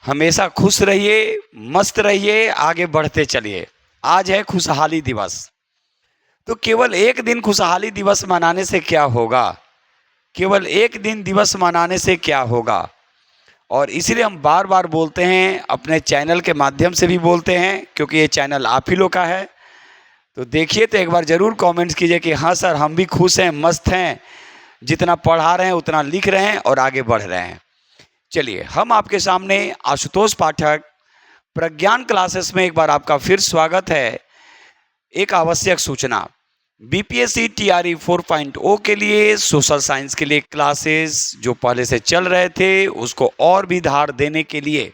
हमेशा खुश रहिए, मस्त रहिए, आगे बढ़ते चलिए। आज है खुशहाली दिवस। तो केवल एक दिन खुशहाली दिवस मनाने से क्या होगा? केवल एक दिन दिवस मनाने से क्या होगा? और इसीलिए हम बार बार बोलते हैं, अपने चैनल के माध्यम से भी बोलते हैं, क्योंकि ये चैनल आप ही लोग का है। तो देखिए, तो एक बार ज़रूर कमेंट्स कीजिए कि हाँ सर, हम भी खुश हैं, मस्त हैं, जितना पढ़ा रहे हैं उतना लिख रहे हैं और आगे बढ़ रहे हैं। चलिए, हम आपके सामने आशुतोष पाठक प्रज्ञान क्लासेस में एक बार आपका फिर स्वागत है। एक आवश्यक सूचना, बीपीएससी टीआरई 4.0 के लिए सोशल साइंस के लिए क्लासेस जो पहले से चल रहे थे उसको और भी धार देने के लिए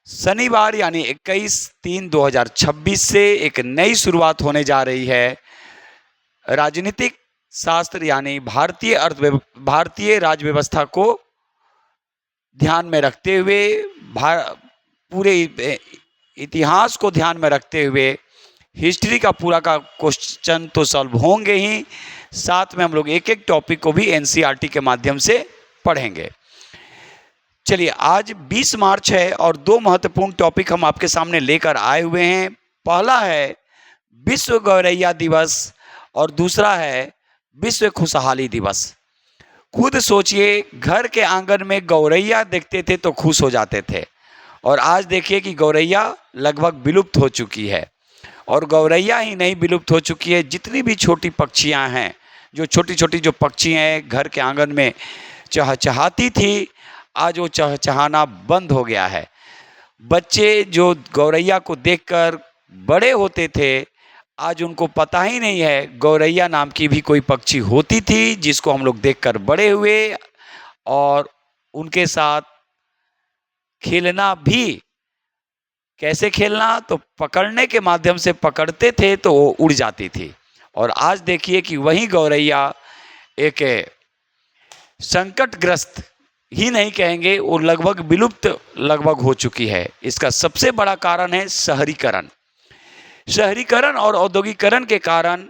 शनिवार यानी 21/3/2026 से एक नई शुरुआत होने जा रही है। राजनीतिक शास्त्र यानी भारतीय राज्य व्यवस्था को ध्यान में रखते हुए, पूरे इतिहास को ध्यान में रखते हुए हिस्ट्री का पूरा का क्वेश्चन तो सॉल्व होंगे ही, साथ में हम लोग एक एक टॉपिक को भी एनसीईआरटी के माध्यम से पढ़ेंगे। चलिए, आज 20 मार्च है और दो महत्वपूर्ण टॉपिक हम आपके सामने लेकर आए हुए हैं। पहला है विश्व गौरैया दिवस और दूसरा है विश्व खुशहाली दिवस। खुद सोचिए, घर के आंगन में गौरैया देखते थे तो खुश हो जाते थे, और आज देखिए कि गौरैया लगभग विलुप्त हो चुकी है। और गौरैया ही नहीं विलुप्त हो चुकी है, जितनी भी छोटी पक्षियां हैं, जो छोटी छोटी जो पक्षी हैं घर के आंगन में चहचहाती थी, आज वो चहचहाना बंद हो गया है। बच्चे जो गौरैया को देखकर बड़े होते थे, आज उनको पता ही नहीं है गौरैया नाम की भी कोई पक्षी होती थी जिसको हम लोग देखकर बड़े हुए, और उनके साथ खेलना भी, कैसे खेलना, तो पकड़ने के माध्यम से पकड़ते थे तो वो उड़ जाती थी। और आज देखिए कि वही गौरैया एक संकटग्रस्त ही नहीं कहेंगे, वो लगभग विलुप्त हो चुकी है। इसका सबसे बड़ा कारण है शहरीकरण और औद्योगिकरण के कारण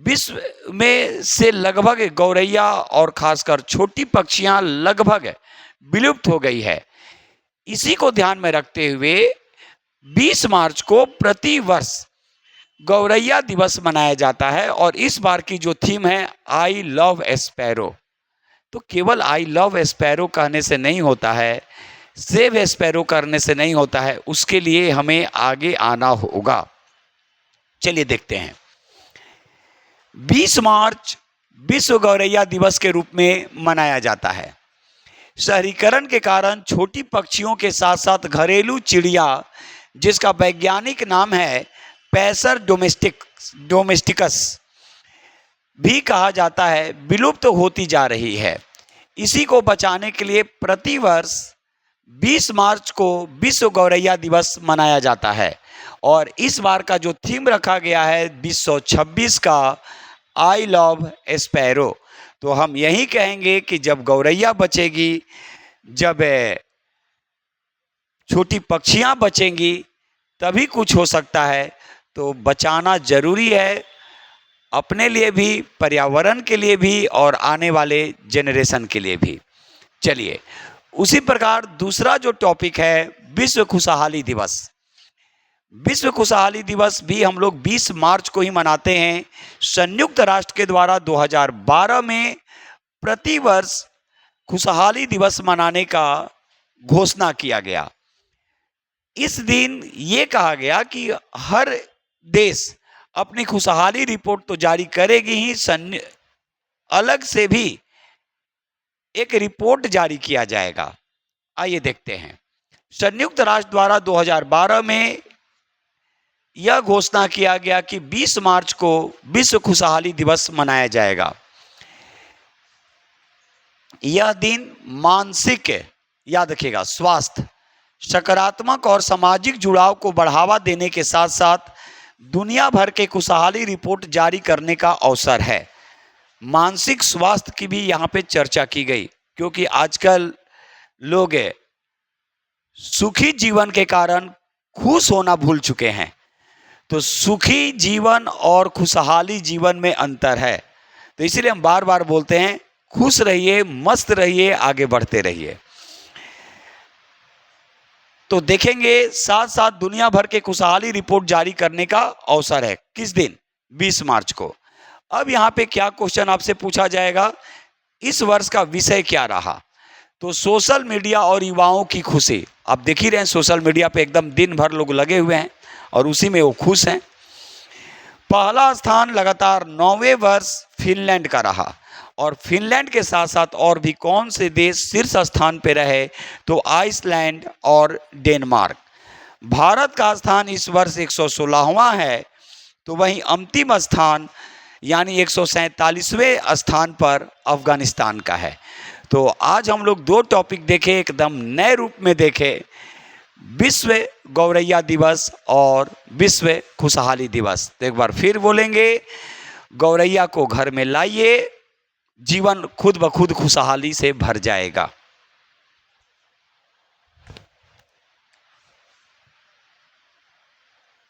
विश्व में से लगभग गौरैया और खासकर छोटी पक्षियां लगभग विलुप्त हो गई है। इसी को ध्यान में रखते हुए 20 मार्च को प्रति वर्ष गौरैया दिवस मनाया जाता है, और इस बार की जो थीम है आई लव स्पैरो। तो केवल आई लव स्पैरो कहने से नहीं होता है, सेव स्पैरो करने से नहीं होता है, उसके लिए हमें आगे आना होगा। चलिए देखते हैं। 20 मार्च विश्व गौरैया दिवस के रूप में मनाया जाता है। शहरीकरण के कारण छोटी पक्षियों के साथ साथ घरेलू चिड़िया, जिसका वैज्ञानिक नाम है पैसर डोमेस्टिकस भी कहा जाता है, विलुप्त होती जा रही है। इसी को बचाने के लिए प्रतिवर्ष 20 मार्च को विश्व गौरैया दिवस मनाया जाता है, और इस बार का जो थीम रखा गया है 2026 का आई लव स्पैरो। तो हम यही कहेंगे कि जब गौरैया बचेगी, जब छोटी पक्षियां बचेंगी, तभी कुछ हो सकता है। तो बचाना जरूरी है, अपने लिए भी, पर्यावरण के लिए भी, और आने वाले जेनरेशन के लिए भी। चलिए, उसी प्रकार दूसरा जो टॉपिक है विश्व खुशहाली दिवस। विश्व खुशहाली दिवस भी हम लोग 20 मार्च को ही मनाते हैं। संयुक्त राष्ट्र के द्वारा 2012 में प्रतिवर्ष खुशहाली दिवस मनाने का घोषणा किया गया। इस दिन ये कहा गया कि हर देश अपनी खुशहाली रिपोर्ट तो जारी करेगी ही, अलग से भी एक रिपोर्ट जारी किया जाएगा। आइए देखते हैं। संयुक्त राष्ट्र द्वारा 2012 में यह घोषणा किया गया कि 20 मार्च को विश्व खुशहाली दिवस मनाया जाएगा। यह दिन मानसिक, याद रखिएगा, स्वास्थ्य, सकारात्मक और सामाजिक जुड़ाव को बढ़ावा देने के साथ साथ दुनिया भर के खुशहाली रिपोर्ट जारी करने का अवसर है। मानसिक स्वास्थ्य की भी यहाँ पे चर्चा की गई, क्योंकि आजकल लोग सुखी जीवन के कारण खुश होना भूल चुके हैं। तो सुखी जीवन और खुशहाली जीवन में अंतर है। तो इसलिए हम बार बार बोलते हैं, खुश रहिए, मस्त रहिए, आगे बढ़ते रहिए। तो देखेंगे साथ साथ दुनिया भर के खुशहाली रिपोर्ट जारी करने का अवसर है। किस दिन? 20 मार्च को। अब यहाँ पे क्या क्वेश्चन आपसे पूछा जाएगा, इस वर्ष का विषय क्या रहा? तो सोशल मीडिया और युवाओं की खुशी। आप देख ही रहे हैं सोशल मीडिया पे एकदम दिन भर लोग लगे हुए हैं और उसी में वो खुश हैं। पहला स्थान लगातार 9वें वर्ष फिनलैंड का रहा। और फिनलैंड के साथ साथ और भी कौन से देश शीर्ष स्थान पे रहे? तो आइसलैंड और डेनमार्क। भारत का स्थान इस वर्ष 116वां है, तो वहीं अंतिम स्थान यानी 147वें स्थान पर अफगानिस्तान का है। तो आज हम लोग 2 टॉपिक देखे, एकदम नए रूप में देखे, विश्व गौरैया दिवस और विश्व खुशहाली दिवस। तो एक बार फिर बोलेंगे, गौरैया को घर में लाइए, जीवन खुद ब खुद खुशहाली से भर जाएगा।